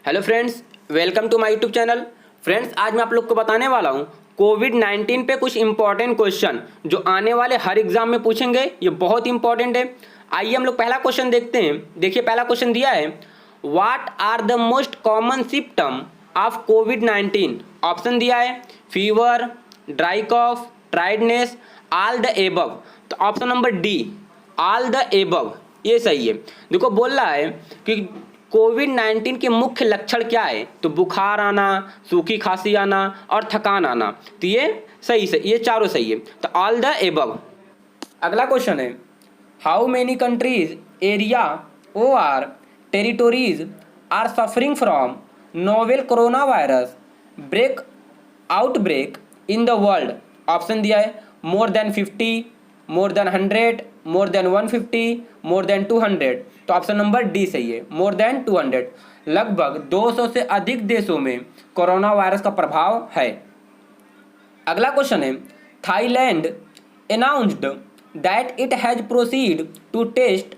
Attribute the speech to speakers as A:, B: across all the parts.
A: Hello friends, welcome to my YouTube channel. Friends, आज मैं आप लोग को बताने वाला हूँ कोविड-19 पे कुछ इंपॉर्टेंट क्वेश्चन जो आने वाले हर एग्जाम में पूछेंगे। ये बहुत इंपॉर्टेंट है। आइए हम लोग पहला क्वेश्चन देखते हैं। देखिए, पहला क्वेश्चन दिया है, what are the most common symptom of कोविड-19। ऑप्शन दिया है fever, dry cough, tiredness, all the above. तो option number D, all the above, ये सही है। देखो, बोल रहा है कि कोविड-19 के मुख्य लक्षण क्या है, तो बुखार आना, सूखी खांसी आना और थकान आना। तो ये सही से, ये चारों सही है, तो ऑल द एबव। अगला क्वेश्चन है, हाउ मेनी कंट्रीज, एरिया और territories are suffering from novel corona virus break outbreak in the world. Option दिया है more than 50, more than 100, more than 150, more than 200। तो ऑप्शन नंबर डी सही है, more than 200। लगभग 200 से अधिक देशों में कोरोना वायरस का प्रभाव है। अगला क्वेश्चन है, Thailand announced that it has proceed to test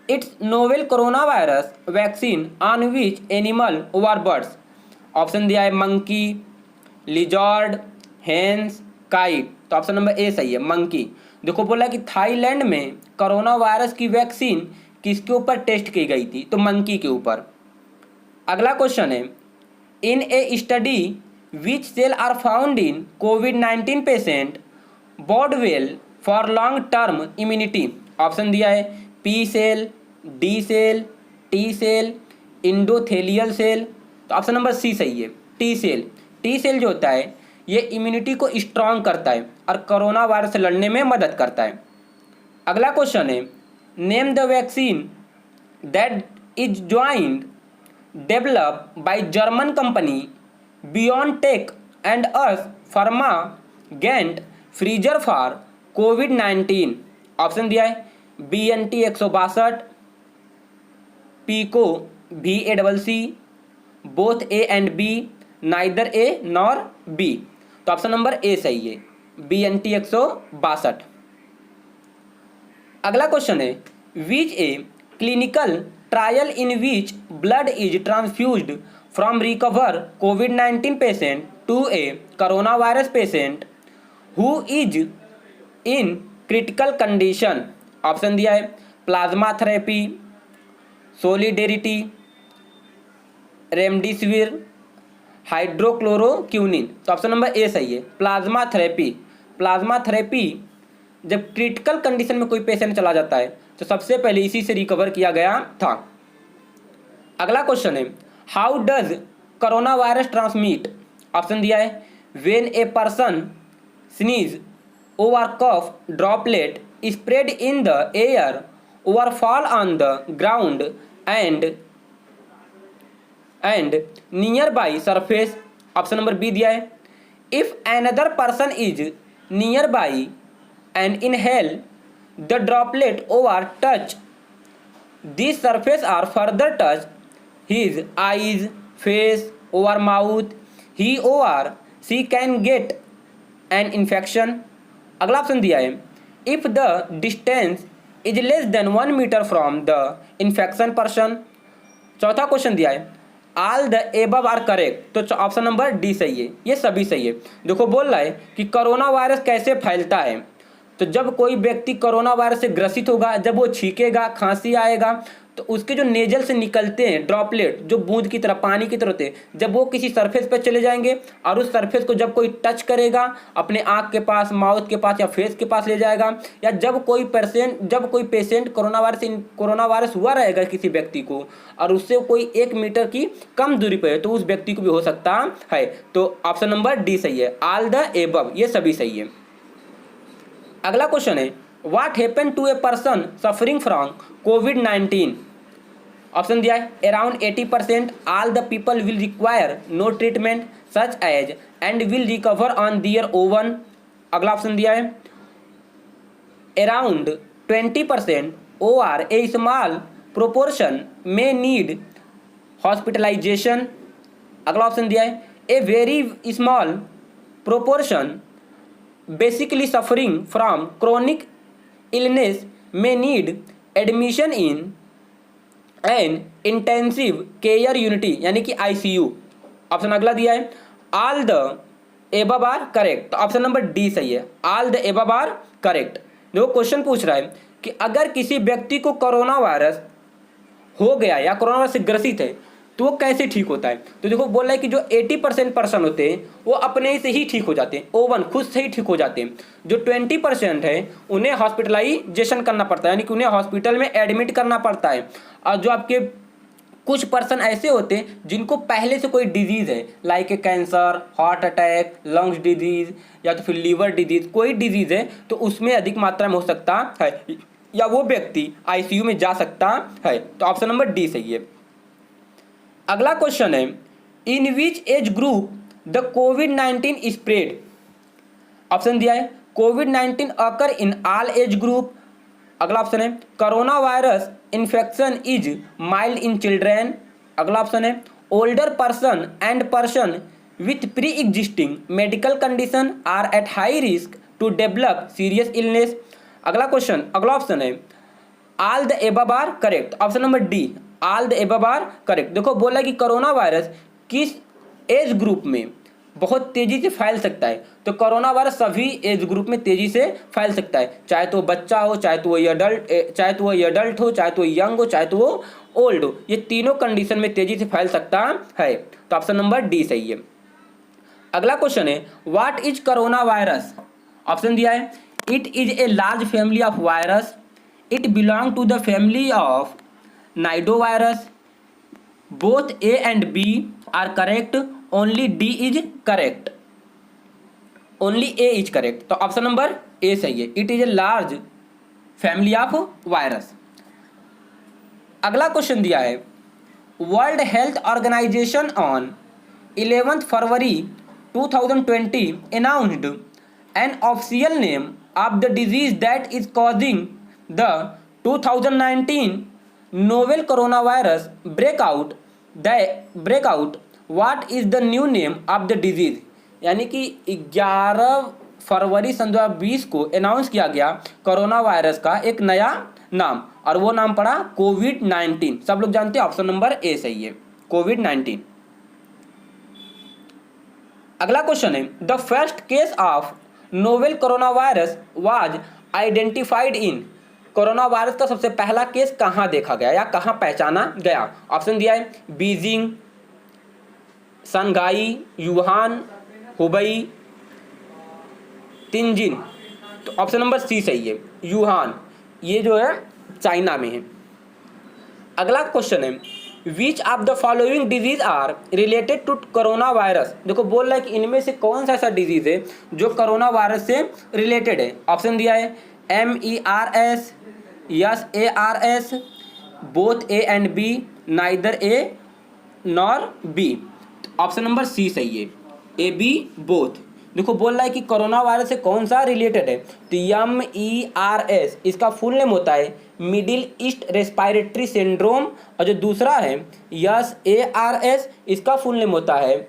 A: its novel corona virus vaccine on which animal over birds. Option दिया है मंकी, लिजॉर्ड, हेंस, काइट। तो ऑप्शन नंबर ए सही है, मंकी। देखो, बोला कि थाईलैंड में कोरोना वायरस की वैक्सीन किसके ऊपर टेस्ट की गई थी, तो मंकी के ऊपर। अगला क्वेश्चन है, in a study which cell are found in कोविड-19 patient bode well for long term immunity. Option दिया है P cell, D cell, T cell, endothelial cell. तो ऑप्शन नंबर सी सही है, टी सेल। टी सेल जो होता है ये इम्यूनिटी को स्ट्रांग करता है और कोरोना वायरस से लड़ने में मदद करता है। अगला क्वेश्चन है, name the vaccine that is joint develop by German company BioNTech and US pharma giant Pfizer for कोविड-19। ऑप्शन दिया है BNT 162, पीको VACC, both A and B, neither A nor B. तो ऑप्शन नंबर ए सही है, BNT 162। अगला question है, which a clinical trial in which blood is transfused from recover कोविड-19 patient to a corona virus patient who is in critical condition. Option दिया है plasma therapy, solidarity, remdesivir, हाइड्रोक्लोरोक्विनिन। तो option number A सही है, plasma therapy. Plasma therapy जब critical condition में कोई patient चला जाता है तो सबसे पहले इसी से रिकवर किया गया था। अगला क्वेश्चन है, how does corona virus transmit. Option दिया है when a person sneeze over cough droplet spread in the air over fall on the ground and nearby surface. Option number B दिया है if another person is nearby and inhale the droplet over touch this surface or further touch his eyes, face, over mouth, he over she can get an infection. अगला option दिया है if the distance is less than 1 metre from the infection person. चौथा question दिया है all the above are correct. तो option number D सही है, ये सभी सही है। देखो, बोल रहा है कि कोरोना वायरस कैसे फैलता है, तो जब कोई व्यक्ति कोरोना वायरस से ग्रसित होगा, जब वो छींकेगा, खांसी आएगा, तो उसके जो नेजल से निकलते हैं ड्रॉपलेट, जो बूंद की तरह, पानी की तरह होते हैं, जब वो किसी सरफेस पर चले जाएंगे और उस सरफेस को जब कोई टच करेगा, अपने आँख के पास, माउथ के पास या फेस के पास ले जाएगा, या जब कोई पेशेंट कोरोना वायरस हुआ रहेगा किसी व्यक्ति को और उससे कोई 1 मीटर की कम दूरी पर है, तो उस व्यक्ति को भी हो सकता है। तो ऑप्शन नंबर डी सही है, ऑल द एबव, ये सभी सही है। अगला क्वेश्चन है, what happened to a person suffering from कोविड-19। ऑप्शन दिया है around 80% all the people will require no treatment such as and will recover on their own. अगला ऑप्शन दिया है अराउंड 20% और ए स्मॉल प्रोपोर्शन में नीड हॉस्पिटलाइजेशन। अगला option दिया है a very small proportion basically suffering from chronic illness में need admission in an intensive care unity यानी कि आईसीयू। ऑप्शन अगला दिया है all the above are correct, तो ऑप्शन नंबर डी सही है, all the above are correct. देखो क्वेश्चन पूछ रहा है कि अगर किसी व्यक्ति को कोरोना वायरस हो गया या कोरोना वायरस से ग्रसित है तो वो कैसे ठीक होता है। तो देखो बोल रहा है कि जो 80% पर्सन होते हैं वो अपने से ही ठीक हो जाते हैं, ओवन खुद से ही ठीक हो जाते हैं। जो 20% है उन्हें हॉस्पिटलाइजेशन करना पड़ता है, यानी कि उन्हें हॉस्पिटल में एडमिट करना पड़ता है। और जो आपके कुछ पर्सन ऐसे होते हैं जिनको पहले से कोई डिजीज़ है, like cancer, heart attack, lungs disease या तो फिर लीवर डिजीज, कोई डिजीज़ है तो उसमें अधिक मात्रा में हो सकता है या वो व्यक्ति आईसीयू में जा सकता है। तो ऑप्शन नंबर डी सही है। अगला क्वेश्चन है in which age group the कोविड-19 स्प्रेड। ऑप्शन दिया है कोविड-19 occur in all age group. अगला ऑप्शन है corona virus infection is mild in children. अगला ऑप्शन है older person and person with pre existing medical condition are at high risk to develop serious illness. अगला option है all the above are correct, option number D all the above are correct. देखो बोला कि corona virus किस age group में बहुत तेजी से फैल सकता है, तो कोरोना वायरस सभी एज ग्रुप में तेजी से फैल सकता है, चाहे तो बच्चा हो, चाहे तो वो अडल्ट हो, चाहे तो यंग हो, चाहे तो वो ओल्ड हो, ये तीनों कंडीशन में तेजी से फैल सकता है। तो ऑप्शन नंबर डी सही है। अगला क्वेश्चन है what is corona virus. Option दिया है it is a large family of virus, it belong to the family of nidovirus, both A and B are correct, only D is correct, only A is correct. तो option number A सही है, it is a large family of virus. अगला question दिया है world health organization on 11 February 2020 announced an official name of the disease that is causing the 2019 novel coronavirus breakout. What is the new name of the disease? यानी कि 11 फरवरी सन 2020 को announce किया गया corona virus का एक नया नाम, और वो नाम पड़ा कोविड-19। सब लोग जानते हैं, ऑप्शन नंबर ए सही है, कोविड-19। अगला क्वेश्चन है the first case of novel corona virus was identified in. Corona virus का सबसे पहला केस कहाँ देखा गया या कहाँ पहचाना गया। ऑप्शन दिया है बीजिंग, शंघाई, वुहान, हुबई, तिनजिन। तो ऑप्शन नंबर सी सही है, वुहान, ये जो है चाइना में है। अगला क्वेश्चन है which of the following disease are related to corona virus. देखो बोल रहा है कि इनमें से कौन सा ऐसा डिजीज है जो कोरोना वायरस से रिलेटेड है। ऑप्शन दिया है MERS, SARS, both A and B, neither A nor B. Option number C सही है, ए बी बोथ। देखो बोल रहा है कि कोरोना वायरस से कौन सा रिलेटेड है, तो MERS इसका फुल नेम होता है मिडिल ईस्ट रेस्पिरेटरी सिंड्रोम, और जो दूसरा है SARS इसका फुल नेम होता है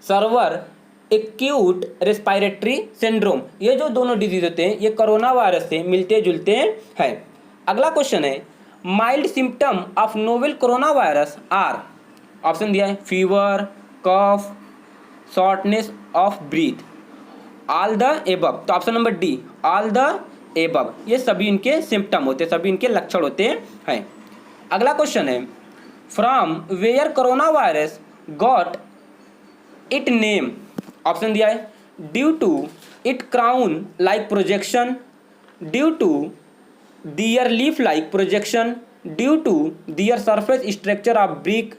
A: सर्वर एक्यूट रेस्पिरेटरी सिंड्रोम। ये जो दोनों डिजीज होते हैं ये कोरोना वायरस से मिलते जुलते हैं। अगला क्वेश्चन है mild symptom of novel corona virus are. Option दिया है fever, cough, shortness of breath, all the above. तो option number D all the above, ये सभी इनके सिम्टम होते हैं, सभी इनके लक्षण होते हैं। अगला क्वेश्चन है from where corona virus got it name. Option दिया है due to it crown like projection, due to their leaf like projection, due to their surface structure of brick,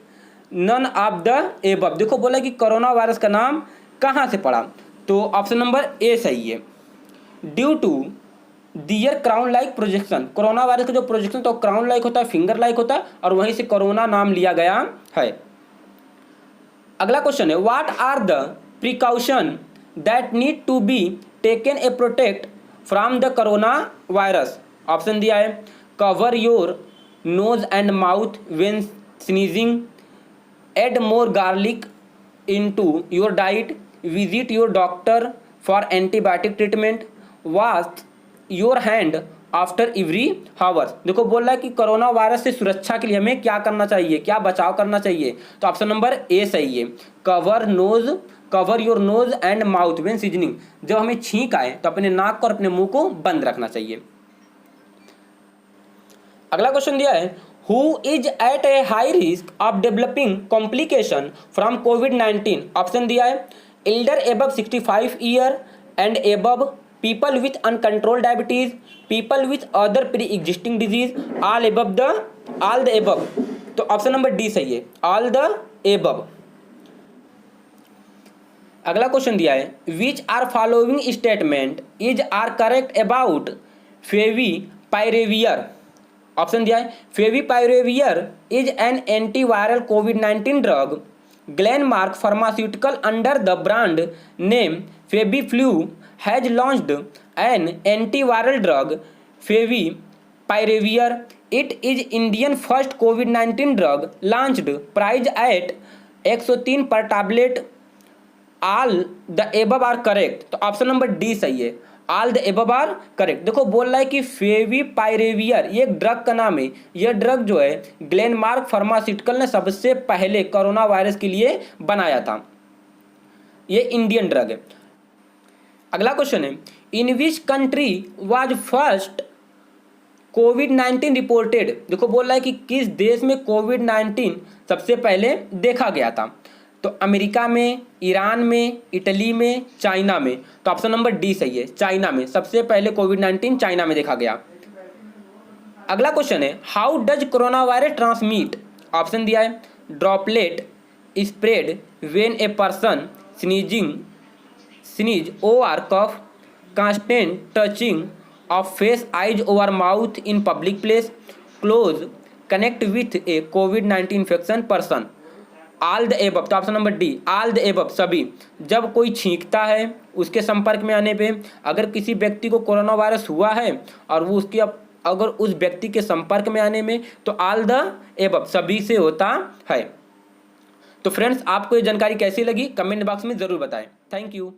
A: none of the above. देखो बोला कि corona virus का नाम कहाँ से पड़ा, तो ऑप्शन नंबर ए सही है, due to their crown like projection. Corona virus का जो प्रोजेक्शन तो क्राउन लाइक होता है, फिंगर लाइक होता है, और वहीं से कोरोना नाम लिया गया है। अगला क्वेश्चन है what are the precaution that need to be taken a protect from the corona virus. Option दिया है cover your nose and mouth when sneezing, add more garlic into your diet, visit your doctor for antibiotic treatment, wash your hand after every hours. देखो बोल रहा है कि corona virus से सुरक्षा के लिए हमें क्या करना चाहिए, क्या बचाव करना चाहिए, तो ऑप्शन नंबर ए सही है। Cover your nose and mouth when seasoning. जब हमें छींक आए तो अपने नाक और अपने मुंह को बंद रखना चाहिए। अगला क्वेश्चन दिया है, who is at a high risk of developing complication from कोविड-19। ऑप्शन दिया है elder above 65 year and above, people with uncontrolled diabetes, people with other pre existing disease, all the above. तो ऑप्शन नंबर डी सही है, all the above. अगला question दिया है, which are following statement is are correct about favipiravir. Option दिया है favipiravir is an antiviral कोविड-19 drug. Glenmark pharmaceutical under the brand name FabiFlu has launched an antiviral drug favipiravir. It is Indian first कोविड-19 drug launched, price at 103 per tablet. All the above are correct. तो option number D सही है, all the above are correct. देखो बोल रहा है कि फेविपाइरेवियर ये एक ड्रग का नाम है। यह ड्रग जो है ग्लेनमार्क फार्मास्यूटिकल ने सबसे पहले कोरोना वायरस के लिए बनाया था। ये इंडियन ड्रग है। अगला क्वेश्चन है, in which country was first कोविड-19 रिपोर्टेड। देखो बोल रहा है कि किस देश में कोविड-19 सबसे पहले देखा गया था। तो अमेरिका में, ईरान में, इटली में, चाइना में। तो ऑप्शन नंबर डी सही है, चाइना में सबसे पहले कोविड-19 चाइना में देखा गया। अगला क्वेश्चन है, how does corona virus transmit. Option दिया है droplet spread when a person sneeze और cough, constant touching of face, eyes over mouth in public place, close connect with a कोविड-19 infection person, all the above. तो option number D, all the above, सभी। जब कोई छींकता है उसके संपर्क में आने पे, अगर किसी व्यक्ति को कोरोना वायरस हुआ है और वो उसके अगर उस व्यक्ति के संपर्क में आने में, तो ऑल द एबव, सभी से होता है। तो फ्रेंड्स, आपको ये जानकारी कैसी लगी कमेंट बॉक्स में ज़रूर बताएं। Thank you.